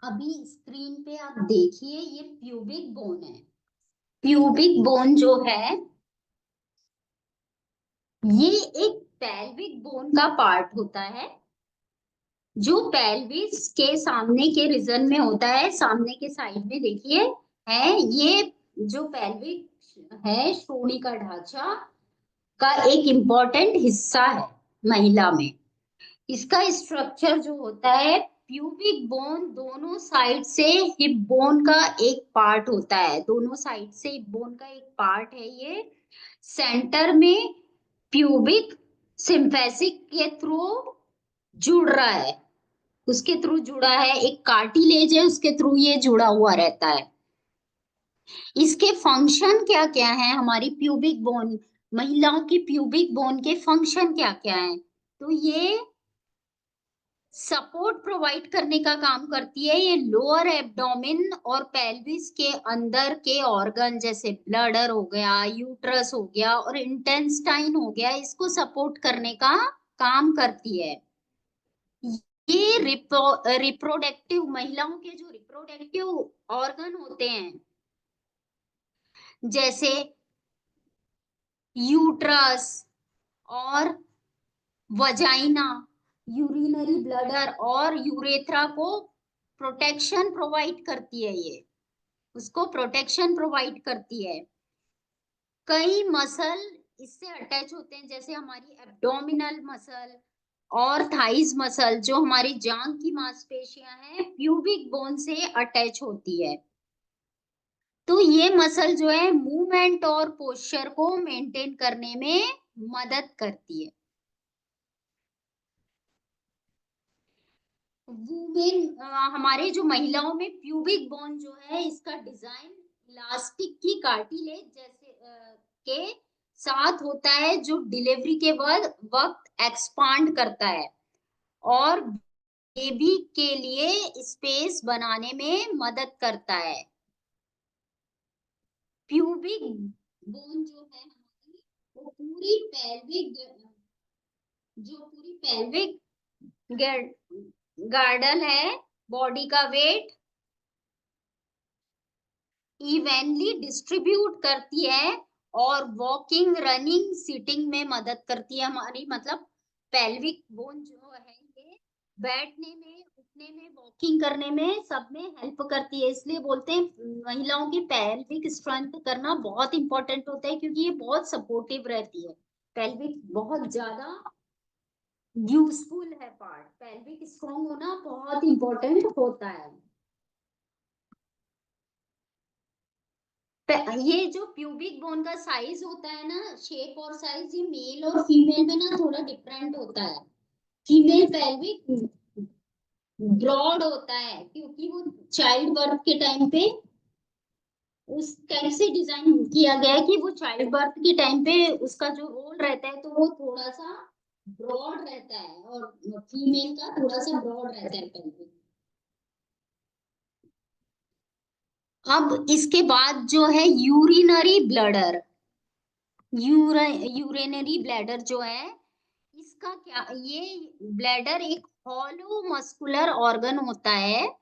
अभी स्क्रीन पे आप देखिए, ये प्यूबिक बोन है। प्यूबिक बोन जो है ये एक पेल्विक बोन का पार्ट होता है, जो पेल्विस के सामने के रीजन में होता है। सामने के साइड में देखिए है ये जो पेल्विक है, श्रोणि का ढांचा का एक इम्पोर्टेंट हिस्सा है महिला में। इसका स्ट्रक्चर जो होता है, प्यूबिक बोन दोनों साइड से हिप बोन का एक पार्ट होता है। दोनों साइड से हिप बोन का एक पार्ट है ये। सेंटर में प्यूबिक सिम्फेसिक के थ्रू जुड़ रहा है, उसके थ्रू जुड़ा है। एक कार्टिलेज है, उसके थ्रू ये जुड़ा हुआ रहता है। इसके फंक्शन क्या क्या है? हमारी प्यूबिक बोन, महिलाओं की प्यूबिक बोन के फंक्शन क्या क्या है? तो ये सपोर्ट प्रोवाइड करने का काम करती है। ये लोअर एब्डोमेन और पेल्विस के अंदर के ऑर्गन जैसे ब्लडर हो गया, यूट्रस हो गया और इंटेस्टाइन हो गया, इसको सपोर्ट करने का काम करती है। ये रिप्रोडक्टिव, महिलाओं के जो रिप्रोडक्टिव ऑर्गन होते हैं, जैसे यूट्रस और वजाइना, यूरिनरी ब्लडर और यूरेथ्रा को प्रोटेक्शन प्रोवाइड करती है। ये उसको प्रोटेक्शन प्रोवाइड करती है। कई मसल इससे अटैच होते हैं, जैसे हमारी एब्डोमिनल मसल और थाइज मसल, जो हमारी जांग की मांसपेशियां हैं, प्यूबिक बोन से अटैच होती है। तो ये मसल जो है मूवमेंट और पोस्चर को मेंटेन करने में मदद करती है। वुमेन, हमारे जो महिलाओं में प्यूबिक बोन जो है, इसका डिजाइन इलास्टिक की कार्टिलेज जैसे के साथ होता है, जो डिलीवरी के वक्त एक्सपांड करता है और बेबी के लिए स्पेस बनाने में मदद करता है। प्यूबिक बोन जो है हमारी, वो पूरी पेल्विक, जो पूरी पेल्विक गार्डन है, बॉडी का वेट इवनली डिस्ट्रीब्यूट करती है और वॉकिंग, रनिंग, सिटिंग में मदद करती है हमारी। मतलब पेल्विक बोन जो है ये बैठने में, उठने में, वॉकिंग करने में, सब में हेल्प करती है। इसलिए बोलते हैं महिलाओं की पेल्विक स्ट्रेंथ करना बहुत इंपॉर्टेंट होता है, क्योंकि ये बहुत सपोर्टिव रहती है। पेल्विक बहुत ज्यादा यूजफुल है पार्ट। पेल्विक स्ट्रॉन्ग होना बहुत इंपॉर्टेंट होता है। ये जो प्यूबिक बोन का साइज होता है ना, शेप और साइज, ये मेल और फीमेल में ना थोड़ा डिफरेंट होता है। फीमेल पेल्विक ब्रॉड होता है, क्योंकि वो चाइल्ड बर्थ के टाइम पे उस टाइप से डिजाइन किया गया है कि वो चाइल्ड बर्थ के टाइम पे उसका जो रोल रहता है, तो वो थोड़ा सा ब्रॉड रहता है, और फीमेल का थोड़ा सा ब्रॉड रहता है पेल्विक। अब इसके बाद जो है यूरिनरी ब्लडर, यूरिनरी ब्लैडर जो है, इसका क्या, ये ब्लैडर एक हॉलो मस्कुलर ऑर्गन होता है,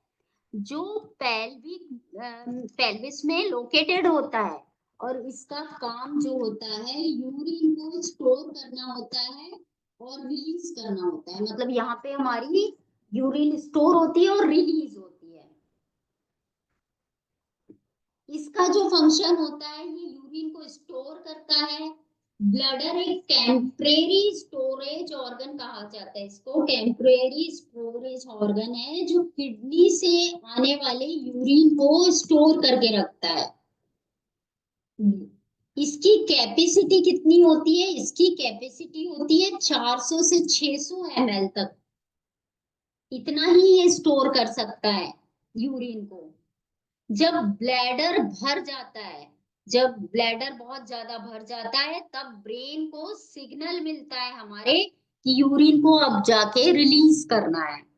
जो पेल्विस में लोकेटेड होता है। और इसका काम जो होता है, यूरिन को स्टोर करना होता है और रिलीज करना होता है। मतलब यहाँ पे हमारी यूरिन स्टोर होती है और रिलीज होती है। इसका जो फंक्शन होता है, ये यूरिन को स्टोर करता है। ब्लडर एक टेम्परेरी स्टोरेज ऑर्गन कहा जाता है इसको। टेम्परेरी स्टोरेज ऑर्गन है, जो किडनी से आने वाले यूरिन को स्टोर करके रखता है। इसकी कैपेसिटी कितनी होती है? इसकी कैपेसिटी होती है 400 से 600 ml तक। इतना ही ये स्टोर कर सकता है यूरिन को। जब ब्लैडर भर जाता है, जब ब्लैडर बहुत ज्यादा भर जाता है, तब ब्रेन को सिग्नल मिलता है हमारे कि यूरिन को अब जाके रिलीज करना है।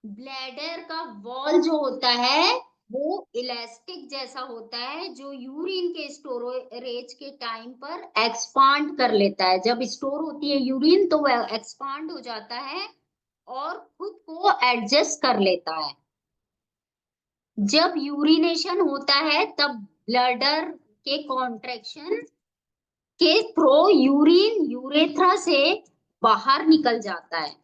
ब्लैडर का वॉल जो होता है, वो इलास्टिक जैसा होता है जो यूरिन के स्टोरेज के टाइम पर एक्सपांड कर लेता है। जब स्टोर होती है यूरिन तो वह एक्सपांड हो जाता है और खुद को एडजस्ट कर लेता है। जब यूरिनेशन होता है तब ब्लडर के कॉन्ट्रैक्शन के थ्रू यूरिन यूरेथ्रा से बाहर निकल जाता है।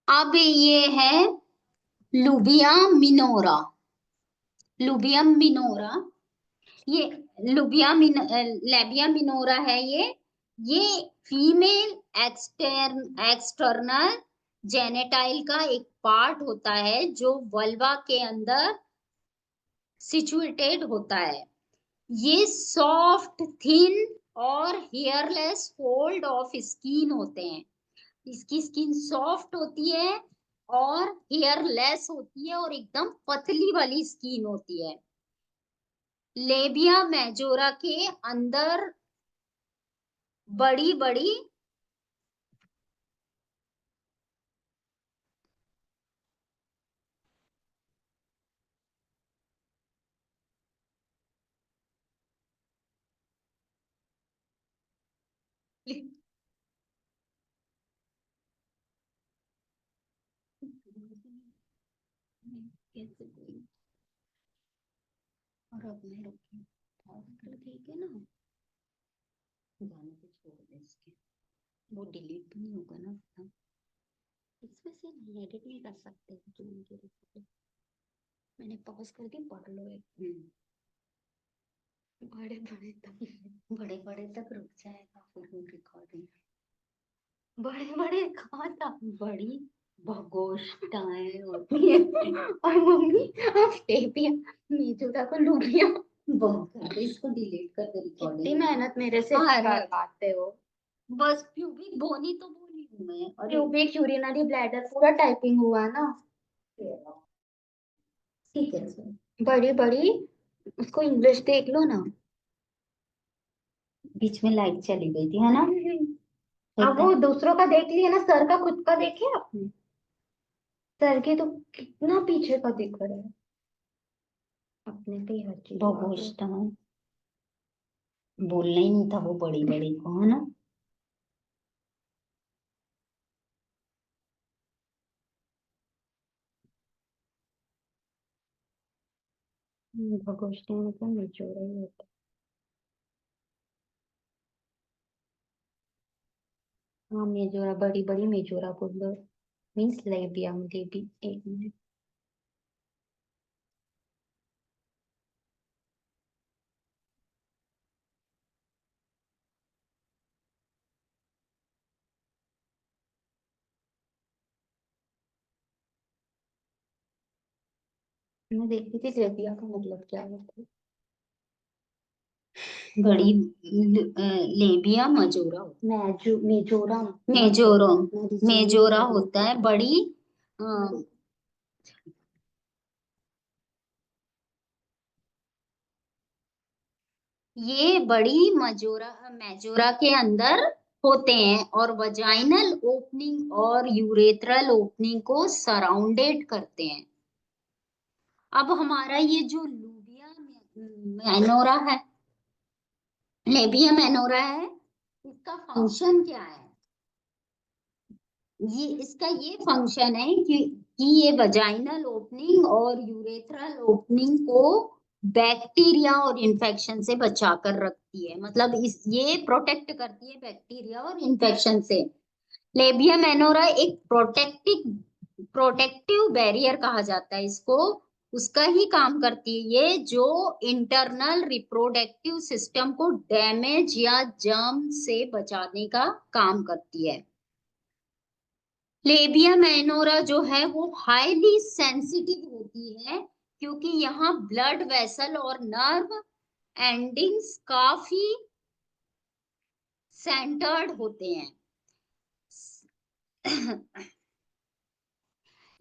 अब ये है लुबिया मिनोरा। लुबियम मिनोरा, ये लेबिया मिनोरा है ये फीमेल एक्सटर्नल जेनेटाइल का एक पार्ट होता है जो वल्वा के अंदर सिचुएटेड होता है। ये सॉफ्ट थिन और हेयरलेस फोल्ड ऑफ स्किन होते हैं। इसकी स्किन सॉफ्ट होती है और हेयरलेस होती है और एकदम पतली वाली स्किन होती है। लेबिया मेजोरा के अंदर बड़ी बड़ी और अब मैं रुकी ठीक है ना, गाने को छोड़ दे इसके, वो डिलीट भी नहीं होगा ना अपना। इसमें से नहीं एडिट नहीं कर सकते जो उनके रिकॉर्ड। मैंने पॉज करके पढ़ लो एक बड़े बड़े तक रुक जाएगा फिर रिकॉर्डिंग। बड़े बड़े कहाँ तक, बड़ी भगोष्ठाएं होती है। और मम्मी आप टेपिया मेजोरा को लूबिया बहुत कर दे, इसको डिलीट कर दे रिकॉर्डिंग। इतनी मेहनत मेरे से करवाते हो। बस प्यूबिक बोनी तो बोली हूँ मैं, और प्यूबिक यूरिनरी ब्लैडर पूरा टाइपिंग हुआ ना। ठीक है सर, बड़ी बड़ी उसको इंग्लिश देख लो ना। बीच में लाइट चली गई थी है ना। अब वो दूसरों का देख लिया ना, सर का खुद का देखे आपने? सर के तो कितना पीछे का दिख रहा है। अपने पे ही हर चीज भगोष्ठा बोलना ही नहीं था वो बड़ी बड़ी को, है ना। भगोष्ठा मतलब निचोड़ा ही होता है। हाँ मेजोरा, बड़ी बड़ी मेजोरा बोल दो, मीन्स लेबिया लेबी। एक मिनट, मैं देखती थी लेबिया का मतलब क्या होता है। बड़ी लेबिया मजोरा, मेजोरा मेजोरा मेजोरा होता है बड़ी। अ, ये बड़ी मजोरा मेजोरा के अंदर होते हैं और वजाइनल ओपनिंग और यूरेथ्रल ओपनिंग को सराउंडेड करते हैं। अब हमारा ये जो लूबिया मेनोरा है, लेबिया मेनोरा है, इसका फंक्शन क्या है? ये इसका ये फंक्शन है कि ये वजाइनल ओपनिंग और यूरेथ्रल ओपनिंग को बैक्टीरिया और इन्फेक्शन से बचा कर रखती है। मतलब इस ये प्रोटेक्ट करती है बैक्टीरिया और इन्फेक्शन से। लेबिया मेनोरा एक प्रोटेक्टिव बैरियर कहा जाता है इसको। उसका ही काम करती है ये, जो इंटरनल रिप्रोडक्टिव सिस्टम को डैमेज या जर्म से बचाने का काम करती है। लेबिया माइनोरा जो है वो हाईली सेंसिटिव होती है क्योंकि यहाँ ब्लड वेसल और नर्व एंडिंग्स काफी सेंटर्ड होते हैं।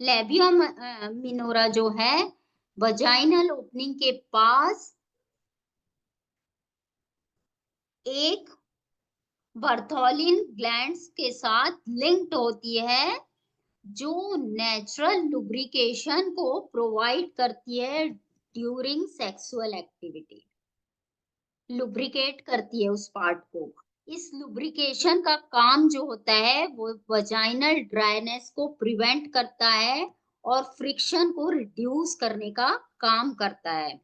लेबिया मिनोरा जो है वजाइनल ओपनिंग के पास एक बर्थोलिन ग्लैंड्स के साथ लिंक्ड होती है, जो नेचुरल लुब्रिकेशन को प्रोवाइड करती है ड्यूरिंग सेक्सुअल एक्टिविटी, लुब्रिकेट करती है उस पार्ट को। इस लुब्रिकेशन का काम जो होता है वो वजाइनल ड्राइनेस को प्रिवेंट करता है और फ्रिक्शन को रिड्यूस करने का काम करता है।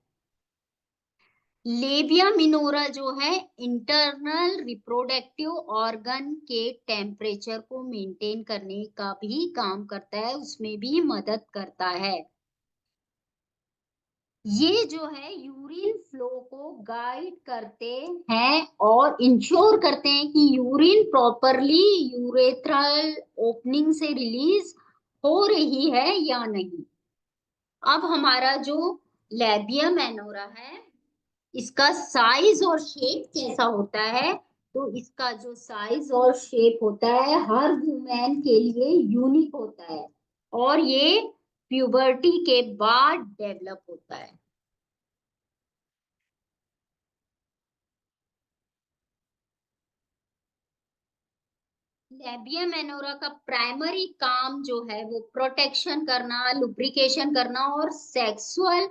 लेबिया मिनोरा जो है इंटरनल रिप्रोडक्टिव ऑर्गन के टेम्परेचर को मेंटेन करने का भी काम करता है, उसमें भी मदद करता है। ये जो है यूरिन फ्लो को गाइड करते हैं और इंश्योर करते हैं कि यूरिन प्रॉपरली यूरेथ्रल ओपनिंग से रिलीज हो रही है या नहीं। अब हमारा जो लेबिया मेनोरा है, इसका साइज और शेप कैसा होता है? तो इसका जो साइज और शेप होता है हर वुमेन के लिए यूनिक होता है और ये प्यूबर्टी के बाद डेवलप होता है। लेबिया मेनोरा का प्राइमरी काम जो है वो प्रोटेक्शन करना, लुब्रिकेशन करना और सेक्सुअल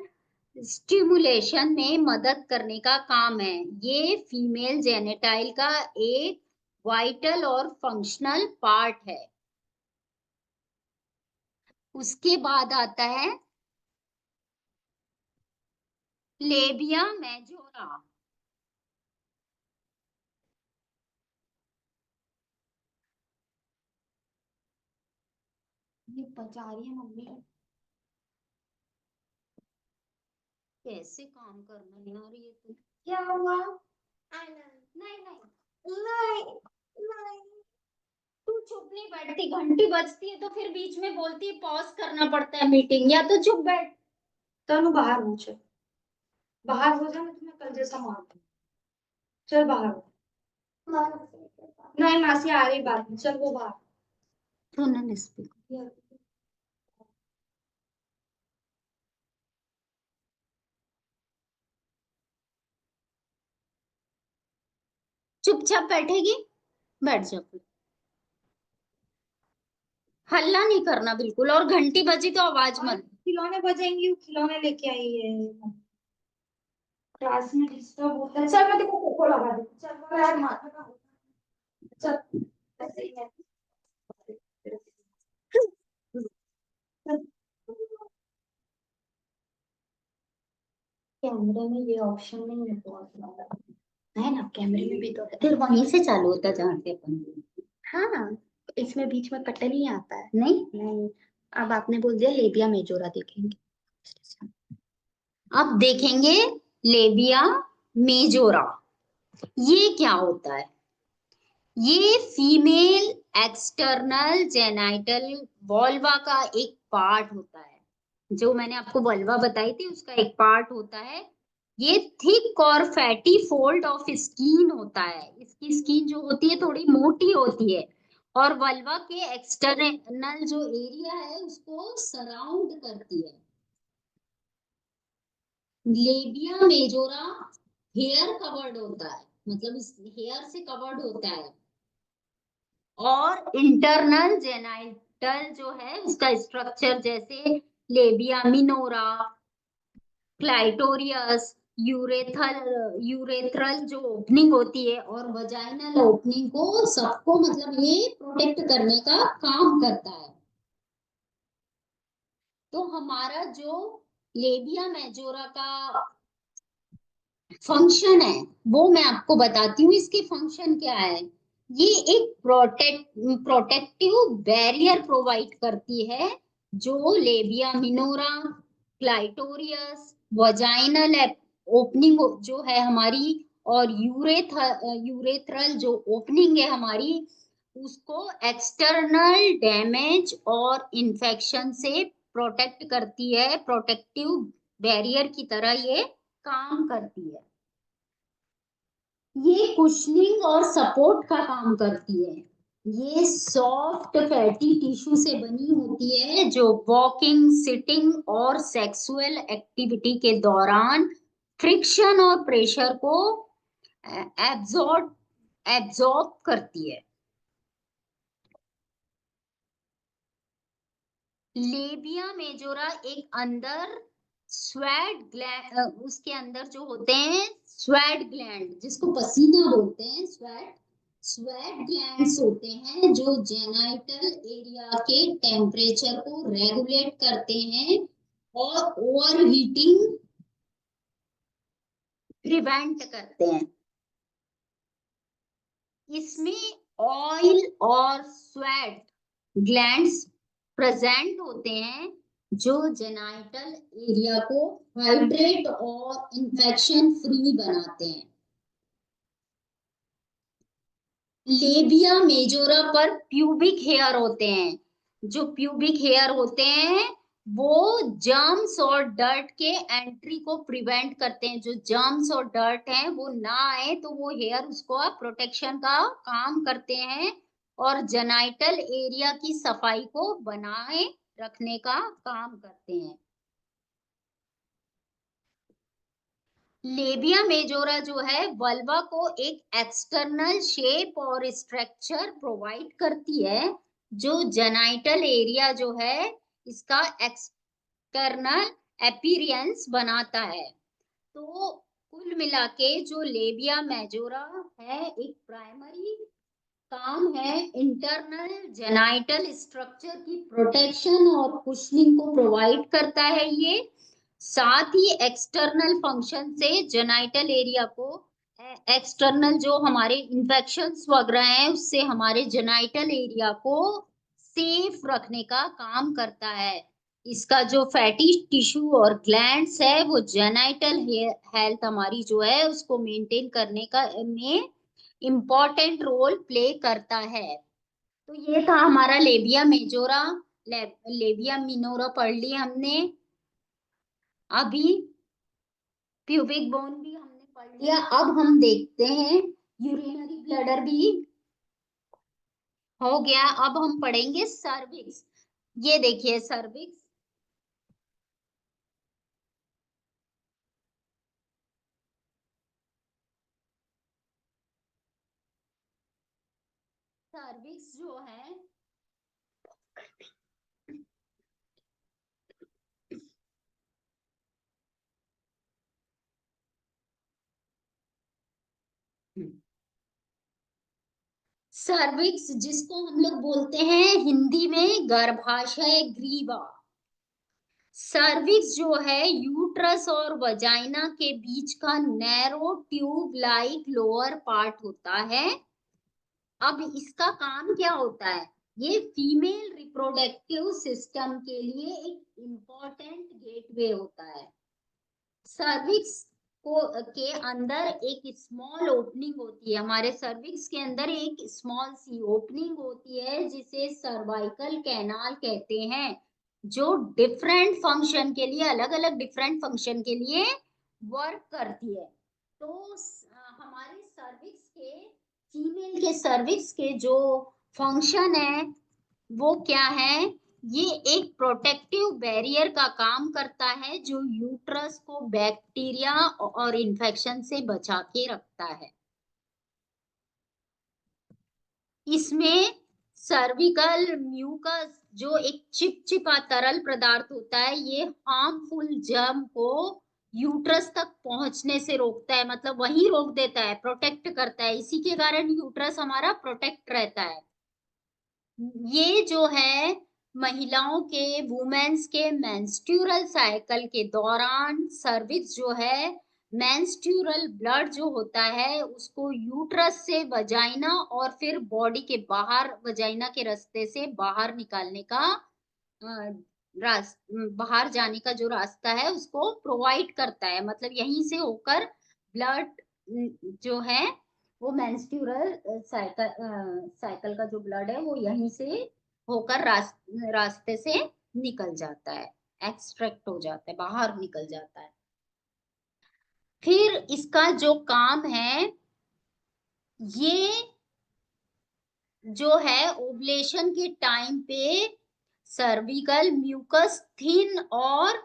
स्टिमुलेशन में मदद करने का काम है। ये फीमेल जेनेटाइल का एक वाइटल और फंक्शनल पार्ट है। उसके बाद आता है लेबिया मेजोरा। ये बचा रही है मम्मी, कैसे काम करना है यार ये तो। क्या हुआ? नहीं नहीं नहीं नहीं, तू चुप नहीं बैठती, घंटी बजती है तो फिर बीच में बोलती है पॉज करना पड़ता है मीटिंग, या तो चुप बैठ। तनु बाहर हो, चल बाहर हो जा, मैं तुम्हें कल जैसा मार दूँ। चल बाहर हो। नहीं मासी आ रही बात में, चल वो बाहर। सुन स्पीकर। चुपचाप बैठेगी, बैठ जा फिर। हल्ला नहीं करना बिल्कुल, और घंटी बजी तो आवाज और मत। खिलौने बजेंगी, वो खिलौने लेके आई है। क्लास में डिस्टर्ब होता है। चल मैं तेरे को कोको लगा देती, चल मेरा यार माथा का होता है। चल ऐसे ही है। कैमरे में ये ऑप्शन नहीं है तो है ना, कैमरे में भी तो है, फिर वहीं से चालू होता है जहाँ से अपन। हाँ, इसमें बीच में कट नहीं आता है। नहीं, नहीं। अब आपने बोल दिया लेबिया मेजोरा देखेंगे। अब देखेंगे लेबिया मेजोरा। ये क्या होता है? ये फीमेल एक्सटर्नल जेनाइटल वॉल्वा का एक पार्ट होता है। जो मैंने आपको वल्वा बताई थी उसका एक पार्ट होता है। ये थिक और फैटी फोल्ड ऑफ स्किन होता है। इसकी स्किन जो होती है थोड़ी मोटी होती है और वल्वा के एक्सटर्नल जो एरिया है उसको सराउंड करती है। लेबिया मेजोरा हेयर कवर्ड होता है, मतलब इस हेयर से कवर्ड होता है। और इंटरनल जेनाइटल जो है उसका स्ट्रक्चर जैसे लेबिया मिनोरा, क्लाइटोरियस, यूरेथ्रल जो ओपनिंग होती है और वजाइनल ओपनिंग को सबको मतलब ये प्रोटेक्ट करने का काम करता है। तो हमारा जो लेबिया मेजोरा का फंक्शन है वो मैं आपको बताती हूँ। इसके फंक्शन क्या है? ये एक प्रोटेक्टिव बैरियर प्रोवाइड करती है जो लेबिया मिनोरा, क्लाइटोरियस, वजाइनल ओपनिंग जो है हमारी और यूरेथ्रल जो ओपनिंग है हमारी, उसको एक्सटर्नल डैमेज और इन्फेक्शन से प्रोटेक्ट करती है। प्रोटेक्टिव बैरियर की तरह ये काम करती है। ये कुशनिंग और सपोर्ट का काम करती है। ये सॉफ्ट फैटी टिश्यू से बनी होती है जो वॉकिंग, सिटिंग और सेक्सुअल एक्टिविटी के दौरान फ्रिक्शन और प्रेशर को एब्जॉर्ब एब्जॉर्ब करती है। लेबिया मेजोरा एक अंदर स्वेट ग्लैंड, उसके अंदर जो होते हैं स्वेट ग्लैंड, जिसको पसीना बोलते हैं, स्वेट ग्लैंड्स होते हैं जो जेनाइटल एरिया के टेम्परेचर को रेगुलेट करते हैं और ओवर हीटिंग प्रिवेंट करते हैं। इसमें ऑयल और स्वेट ग्लैंड्स प्रेजेंट होते हैं जो जेनाइटल एरिया को हाइड्रेट और इंफेक्शन फ्री बनाते हैं। लेबिया मेजोरा पर प्यूबिक हेयर होते हैं। जो प्यूबिक हेयर होते हैं वो जर्म्स और डर्ट के एंट्री को प्रिवेंट करते हैं। जो जर्म्स और डर्ट हैं वो ना आए तो वो हेयर उसको प्रोटेक्शन का काम करते हैं और जेनाइटल एरिया की सफाई को बनाए रखने का काम करते हैं। लेबिया मेजोरा जो है वल्वा को एक एक्सटर्नल शेप और स्ट्रक्चर प्रोवाइड करती है जो जेनाइटल एरिया जो है इसका एक्सटर्नल अपीयरेंस बनाता है। तो कुल मिला के जो लेबिया मेजोरा है एक प्राइमरी काम है इंटरनल जेनाइटल स्ट्रक्चर की प्रोटेक्शन और कुशनिंग को प्रोवाइड करता है। ये साथ ही एक्सटर्नल फंक्शन से जेनाइटल एरिया को एक्सटर्नल जो हमारे इंफेक्शंस वगैरह हैं उससे हमारे जेनाइटल एरिया को सेफ रखने का काम करता है। इसका जो फैटी टिश्यू और ग्लैंड्स है वो जेनाइटल हेल्थ हमारी जो है उसको मेंटेन करने का में इम्पोर्टेंट रोल प्ले करता है। तो ये था हमारा लेबिया मेजोरा। लेबिया मिनोरा पढ़ लिया हमने। अभी प्यूबिक बोन भी हमने पढ़ लिया। अब हम देखते हैं यूरिनरी ब्लैडर भी हो गया। अब हम पढ़ेंगे सर्विक्स। ये देखिए सर्विक्स, सर्विक्स जो है सर्विक्स जिसको हम लोग बोलते हैं हिंदी में गर्भाशय ग्रीवा। सर्विक्स जो है यूट्रस और वजाइना के बीच का narrow tube like lower part होता है। अब इसका काम क्या होता है? ये फीमेल रिप्रोडक्टिव सिस्टम के लिए एक इम्पोर्टेंट गेटवे होता है। सर्विक्स को के अंदर एक स्मॉल ओपनिंग होती है। हमारे सर्विक्स के अंदर एक स्मॉल सी ओपनिंग होती है जिसे सर्वाइकल कैनाल कहते हैं, जो डिफरेंट फंक्शन के लिए अलग अलग डिफरेंट फंक्शन के लिए वर्क करती है। तो हमारे सर्विक्स के फीमेल के सर्विक्स के जो फंक्शन है वो क्या है? ये एक प्रोटेक्टिव बैरियर का काम करता है जो यूट्रस को बैक्टीरिया और इन्फेक्शन से बचा के रखता है। इसमें सर्विकल म्यूकस जो एक चिपचिपा तरल पदार्थ होता है, ये हार्मफुल जर्म को यूट्रस तक पहुंचने से रोकता है, मतलब वही रोक देता है, प्रोटेक्ट करता है। इसी के कारण यूट्रस हमारा प्रोटेक्ट रहता है। ये जो है महिलाओं के वुमेन्स के मेंस्ट्रुअल साइकिल के दौरान सर्विक्स जो है मेंस्ट्रुअल ब्लड जो होता है उसको यूट्रस से वजाइना और फिर बॉडी के बाहर वजाइना के रास्ते से बाहर निकालने का बाहर जाने का जो रास्ता है उसको प्रोवाइड करता है। मतलब यहीं से होकर ब्लड जो है वो मेंस्ट्रुअल साइकिल का जो ब्लड है वो यहीं से होकर रास्ते से निकल जाता है, एक्सट्रैक्ट हो जाता है, बाहर निकल जाता है। फिर इसका जो काम है ये जो है ओवुलेशन के टाइम पे सर्विकल म्यूकस थिन और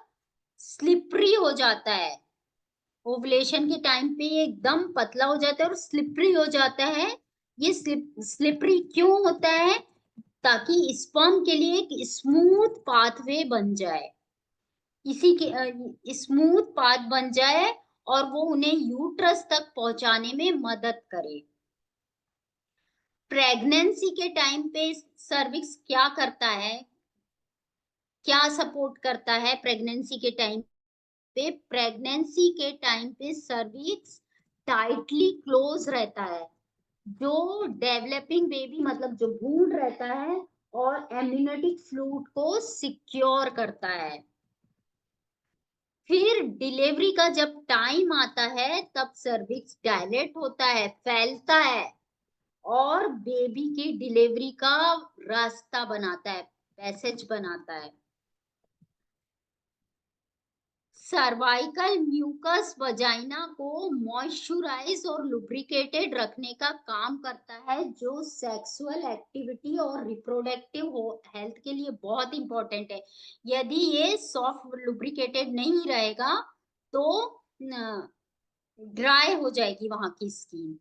स्लिपरी हो जाता है। ओवुलेशन के टाइम पे एकदम पतला हो जाता है और स्लिपरी हो जाता है ये स्लिपरी क्यों होता है? ताकि स्पर्म के लिए एक स्मूथ पाथवे बन जाए, इसी के स्मूथ पाथ बन जाए और वो उन्हें यूट्रस तक पहुंचाने में मदद करे। प्रेगनेंसी के टाइम पे सर्विक्स क्या करता है, क्या सपोर्ट करता है प्रेगनेंसी के टाइम पे? प्रेगनेंसी के टाइम पे सर्विक्स टाइटली क्लोज रहता है, जो डेवलपिंग बेबी मतलब जो भ्रूण रहता है और एम्नियोटिक फ्लूइड को सिक्योर करता है। फिर डिलीवरी का जब टाइम आता है तब सर्विक्स डायलेट होता है, फैलता है और बेबी की डिलीवरी का रास्ता बनाता है, पैसेज बनाता है। सर्वाइकल म्यूकस वजाइना को मॉइस्चराइज और लुब्रिकेटेड रखने का काम करता है, जो सेक्सुअल एक्टिविटी और रिप्रोडक्टिव हेल्थ के लिए बहुत इंपॉर्टेंट है। यदि ये सॉफ्ट लुब्रिकेटेड नहीं रहेगा तो ड्राई हो जाएगी वहां की स्किन।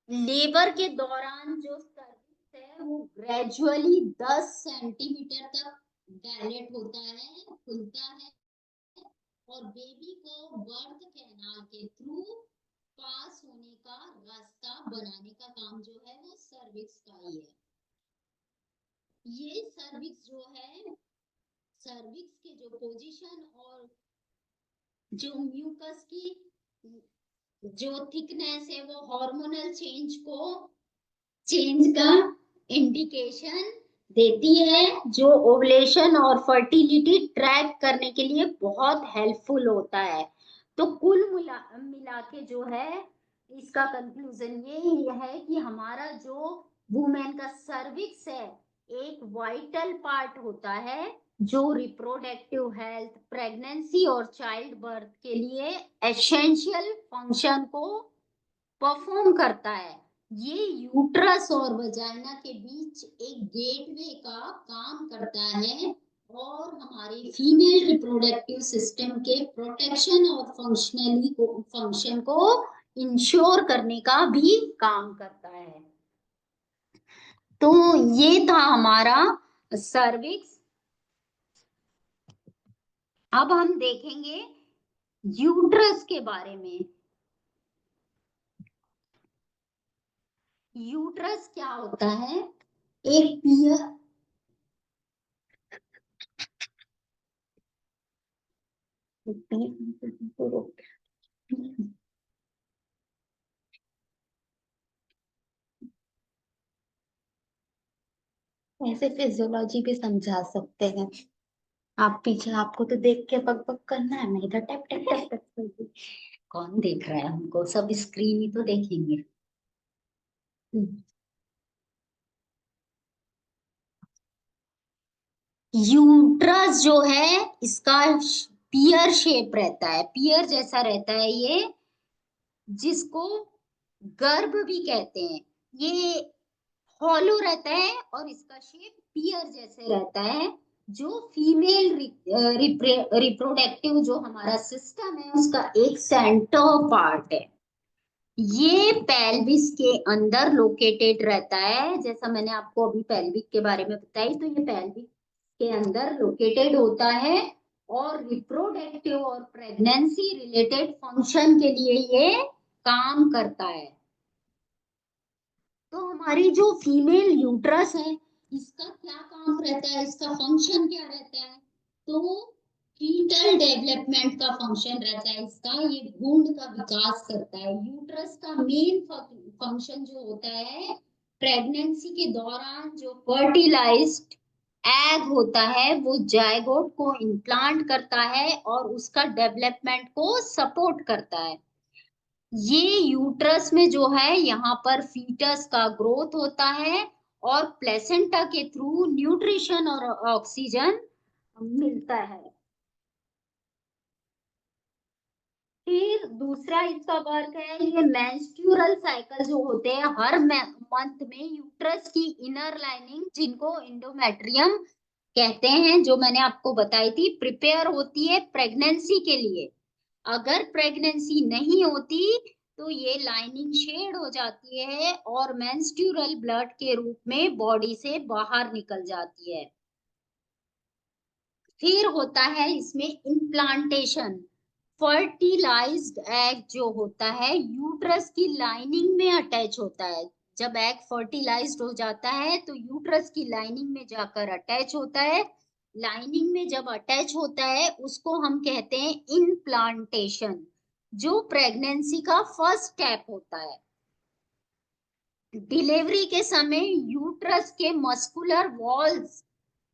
लेबर के दौरान जो सर्विक्स है वो ग्रेजुअली 10 सेंटीमीटर तक डायलेट होता है, खुलता है और बेबी को बर्थ कैनाल के थ्रू पास होने का रास्ता बनाने का काम जो है वो सर्विक्स का ही है। ये सर्विक्स जो है, सर्विक्स के जो पोजीशन और जो म्यूकस की जो थिकनेस है वो हार्मोनल चेंज का इंडिकेशन देती है, जो ओवुलेशन और फर्टिलिटी ट्रैक करने के लिए बहुत हेल्पफुल होता है। तो कुल मिला के जो है इसका कंक्लूजन ये है कि हमारा जो वुमेन का सर्विक्स है एक वाइटल पार्ट होता है, जो रिप्रोडक्टिव हेल्थ, प्रेगनेंसी और चाइल्ड बर्थ के लिए एसेंशियल फंक्शन को परफॉर्म करता है। ये यूट्रस और वजाइना के बीच एक गेटवे का काम करता है और हमारे फीमेल रिप्रोडक्टिव सिस्टम के प्रोटेक्शन और फंक्शन को इंश्योर करने का भी काम करता है। तो ये था हमारा सर्विक्स। अब हम देखेंगे यूट्रस के बारे में। यूट्रस क्या होता है? एक पियर ऐसे फिजियोलॉजी भी समझा सकते हैं आप। पीछे आपको तो देख के बक बक करना है, मैं इधर टैप टैप टैप टैप कर दूं। कौन देख रहा है हमको? सब स्क्रीन ही तो देखेंगे। यूट्रस जो है इसका पियर शेप रहता है, पियर जैसा रहता है ये, जिसको गर्भ भी कहते हैं। ये हॉलो रहता है और इसका शेप पियर जैसे रहता है, जो फीमेल रिप्रोडक्टिव जो हमारा सिस्टम है उसका एक सेंटर पार्ट है। ये पेल्विस के अंदर लोकेटेड रहता है, जैसा मैंने आपको अभी पेल्विक के बारे में बताई, तो ये पेल्विक के अंदर लोकेटेड होता है और रिप्रोडक्टिव और प्रेगनेंसी रिलेटेड फंक्शन के लिए ये काम करता है। तो हमारी जो फीमेल यूट्रस है इसका क्या काम रहता है, इसका फंक्शन क्या रहता है? तो फीटल डेवलपमेंट का फंक्शन रहता है इसका, ये भ्रूण का विकास करता है। यूट्रस का मेन फंक्शन जो होता है, प्रेगनेंसी के दौरान जो फर्टिलाइज्ड एग होता है वो जायगोट को इम्प्लांट करता है और उसका डेवलपमेंट को सपोर्ट करता है। ये यूट्रस में जो है यहाँ पर फीटस का ग्रोथ होता है और प्लेसेंटा के थ्रू न्यूट्रिशन और ऑक्सीजन मिलता है। फिर दूसरा इसका वर्क है, ये मेंस्ट्रुअल साइकिल जो होते हैं हर मंथ में यूट्रस की इनर लाइनिंग, जिनको इंडोमेट्रियम कहते हैं, जो मैंने आपको बताई थी, प्रिपेयर होती है प्रेगनेंसी के लिए। अगर प्रेगनेंसी नहीं होती तो ये लाइनिंग शेड हो जाती है और मेंस्ट्रुअल ब्लड के रूप में बॉडी से बाहर निकल जाती है। फिर होता है इसमें इम्प्लांटेशन। फर्टिलाइज्ड एग जो होता है यूट्रस की लाइनिंग में अटैच होता है। जब एग फर्टिलाइज्ड हो जाता है तो यूट्रस की लाइनिंग में जाकर अटैच होता है। लाइनिंग में जब अटैच होता है उसको हम कहते हैं इम्प्लांटेशन, जो प्रेगनेंसी का फर्स्ट स्टेप होता है। डिलीवरी के समय यूट्रस के मस्कुलर वॉल्स,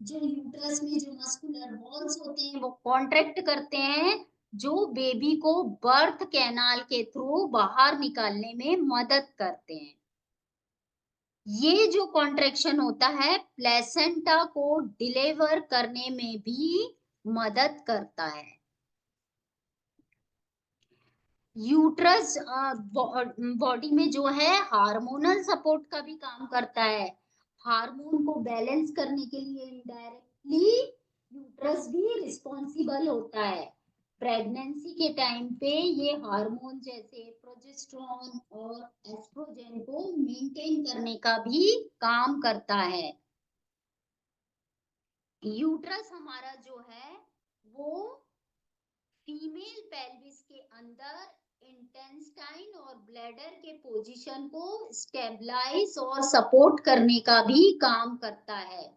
जो यूट्रस में जो मस्कुलर वॉल्स होते हैं वो कॉन्ट्रैक्ट करते हैं, जो बेबी को बर्थ कैनाल के थ्रू बाहर निकालने में मदद करते हैं। ये जो कॉन्ट्रैक्शन होता है प्लेसेंटा को डिलीवर करने में भी मदद करता है। यूट्रस बॉडी में जो है हार्मोनल सपोर्ट का भी काम करता है। हार्मोन को बैलेंस करने के लिए इनडायरेक्टली यूट्रस भी रिस्पॉन्सिबल होता है। प्रेगनेंसी के टाइम पे ये हार्मोन जैसे प्रोजेस्टेरोन और एस्ट्रोजन को मेंटेन करने का भी काम करता है। यूट्रस हमारा जो है वो फीमेल पेल्विस के अंदर इंटेस्टाइन और ब्लैडर के पोजीशन को स्टेबलाइज और सपोर्ट करने का भी काम करता है।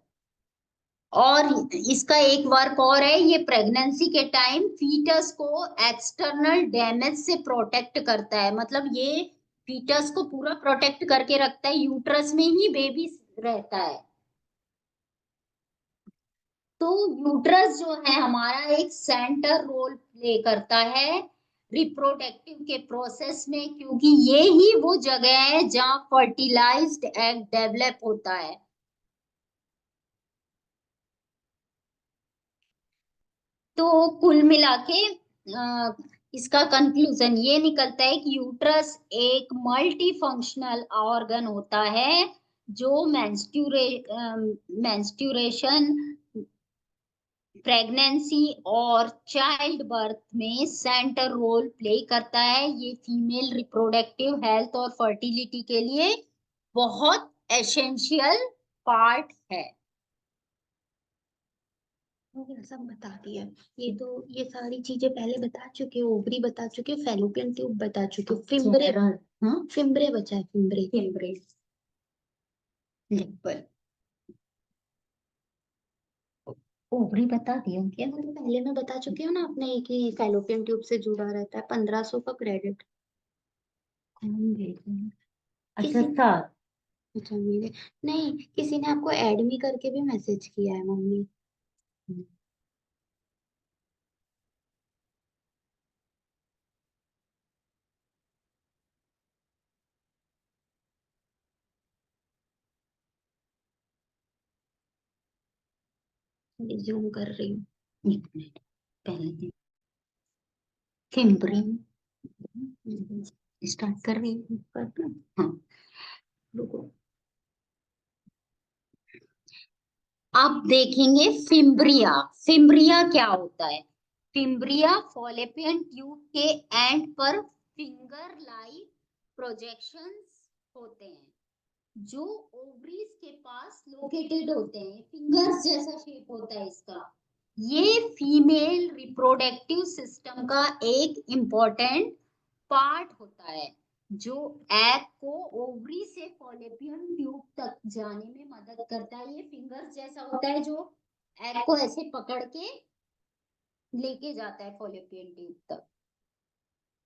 और इसका एक वर्क और है, ये प्रेगनेंसी के टाइम फीटस को एक्सटर्नल डैमेज से प्रोटेक्ट करता है। मतलब ये फीटस को पूरा प्रोटेक्ट करके रखता है, यूट्रस में ही बेबी रहता है। तो यूट्रस जो है हमारा एक सेंटर रोल प्ले करता है रिप्रोडक्टिव के प्रोसेस में, क्योंकि ये ही वो जगह है जहां फर्टिलाइज्ड एग डेवलप होता है। तो कुल मिला के इसका कंक्लूजन ये निकलता है कि यूट्रस एक मल्टी फंक्शनल ऑर्गन होता है जो मेंस्ट्रुएशन, प्रेगनेंसी और चाइल्ड बर्थ में सेंटर रोल प्ले करता है। ये फीमेल रिप्रोडक्टिव हेल्थ और फर्टिलिटी के लिए बहुत एसेंशियल पार्ट है। सब बता दिया। ये तो ये सारी चीजें पहले बता चुके हो, ओवरी बता चुके हो, फैलोपियन ट्यूब बता चुके हो, फिम्बरे, फिम्बरे बचा है, फिम्बरे, फिम्बरे निप्पल ओवरी बता दिया क्या? तो पहले मैं बता चुकी हूँ ना अपने कि फैलोपियन ट्यूब से जुड़ा रहता है, 1500 का क्रेडिट। अच्छा सात। अच्छा मेरे नहीं, किसी ने आपको ऐड मी करके भी मैसेज किया है मम्मी। रिज्यूम कर रही हूँ। एक मिनट पहले फिम्बरी स्टार्ट कर रही हूँ। हाँ रुको, अब देखेंगे फिम्ब्रिया। फिम्ब्रिया क्या होता है? फिम्ब्रिया फॉलोपियन ट्यूब के एंड पर फिंगर लाइक प्रोजेक्शंस होते हैं जो ओवरीज के पास लोकेटेड होते हैं। फिंगर्स जैसा शेप होता है इसका। ये फीमेल रिप्रोडक्टिव सिस्टम का एक इम्पोर्टेंट पार्ट होता है जो एग को ओवरी से फॉलोपियन ट्यूब तक जाने में मदद करता है। ये फिंगर्स जैसा होता है जो एग को ऐसे पकड़ के लेके जाता है फॉलोपियन ट्यूब तक।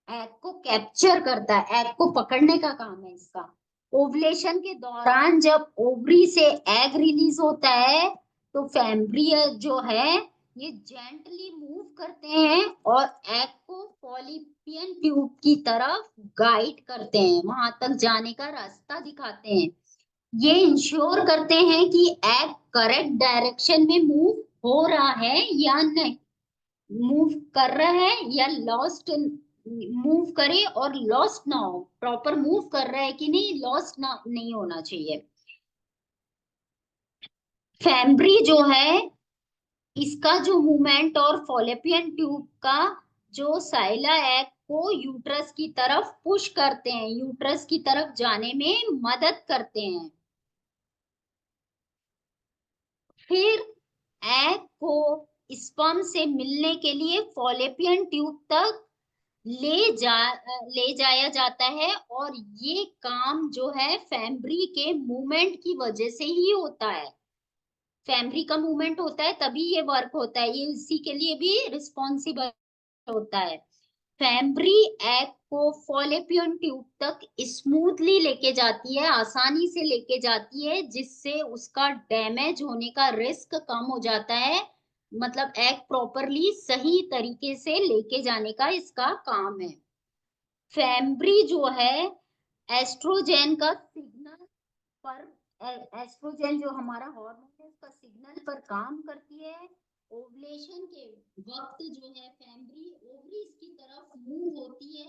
एग को कैप्चर करता है, एग को पकड़ने का काम है इसका। ओवुलेशन के दौरान जब ओवरी से एग रिलीज होता है तो फैम्ब्रिया जो है ये जेंटली मूव करते हैं और एग को फॉलोपियन ट्यूब की तरफ गाइड करते हैं, वहां तक जाने का रास्ता दिखाते हैं। ये इंश्योर करते हैं कि एग करेक्ट डायरेक्शन में मूव हो रहा है या नहीं, मूव कर रहा है या लॉस्ट, मूव करे और लॉस्ट ना हो, प्रॉपर मूव कर रहा है कि नहीं, लॉस्ट ना नहीं होना चाहिए। फैम्ब्री जो है इसका जो मूवमेंट और फॉलोपियन ट्यूब का जो साइला एग को यूट्रस की तरफ पुश करते हैं, यूट्रस की तरफ जाने में मदद करते हैं। फिर एग को स्पर्म से मिलने के लिए फॉलोपियन ट्यूब तक ले जाया जाता है, और ये काम जो है फैम्ब्री के मूवमेंट की वजह से ही होता है। फैम्ब्री का मूवमेंट होता है तभी ये वर्क होता है, ये इसी के लिए भी रिस्पॉन्सिबल होता है। फैम्ब्री एग को फॉलोपियन ट्यूब तक स्मूथली लेके जाती है, आसानी से लेके जाती है, जिससे उसका डैमेज होने का रिस्क कम हो जाता है। मतलब एग प्रॉपरली सही तरीके से लेके जाने का इसका काम है। फैम्ब्री जो है एस्ट्रोजेन का सिग्नल पर, एस्ट्रोजेन जो हमारा हार्मोन है उसका सिग्नल पर काम करती है। ओवुलेशन के वक्त जो है फैम्ब्री ओवरीज की तरफ मूव होती है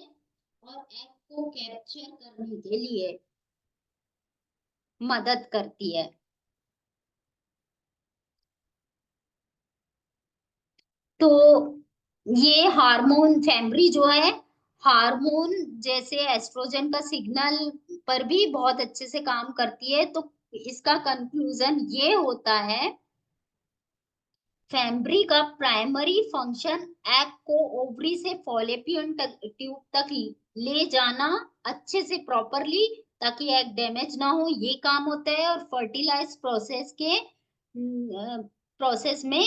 और एग को कैप्चर करने के लिए मदद करती है। तो ये हार्मोन फैम्ब्री जो है हार्मोन जैसे एस्ट्रोजन का सिग्नल पर भी बहुत अच्छे से काम करती है। तो इसका कंक्लूजन ये होता है, फैम्ब्री का प्राइमरी फंक्शन एग को ओवरी से फॉलोपियन ट्यूब तक ले जाना अच्छे से प्रॉपरली, ताकि एग डैमेज ना हो, ये काम होता है। और फर्टिलाइज प्रोसेस में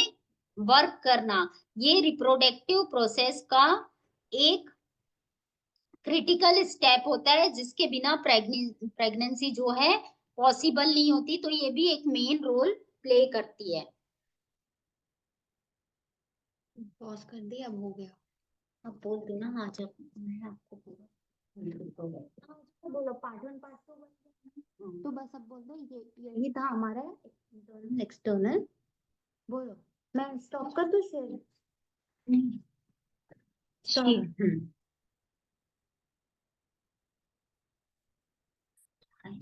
वर्क करना, ये रिप्रोडक्टिव प्रोसेस का एक क्रिटिकल स्टेप होता है, जिसके बिना प्रेगनेंसी जो है पॉसिबल नहीं होती। तो ये भी एक मेन रोल प्ले करती है। पॉज कर दिया, अब हो गया। अब बोल दो ना, हाँ जब मैं आपको पूरा तो बोलो पार्ट 1 पार्ट 2 तो बस अब बोल दो ये यही था हमारा इंटरनल एक्सटर्नल। बोलो, मैं स्टॉप कर दूं शेयर? नहीं,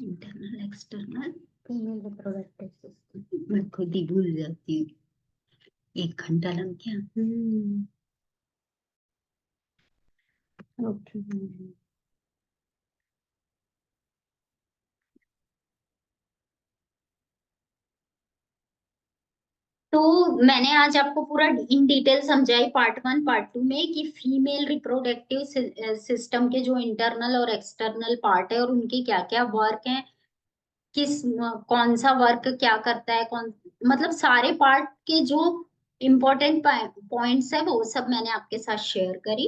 internal external female reproductive system मैं खुद ही भूल जाती हूँ, 1 घंटा लग गया। ओके। तो मैंने आज आपको पूरा इन डिटेल समझाई पार्ट 1 पार्ट 2 में कि फीमेल रिप्रोडक्टिव सिस्टम के जो इंटरनल और एक्सटर्नल पार्ट है और उनके क्या क्या वर्क हैं, किस कौन सा वर्क क्या करता है, कौन मतलब सारे पार्ट के जो इम्पोर्टेंट पॉइंट्स है वो सब मैंने आपके साथ शेयर करी।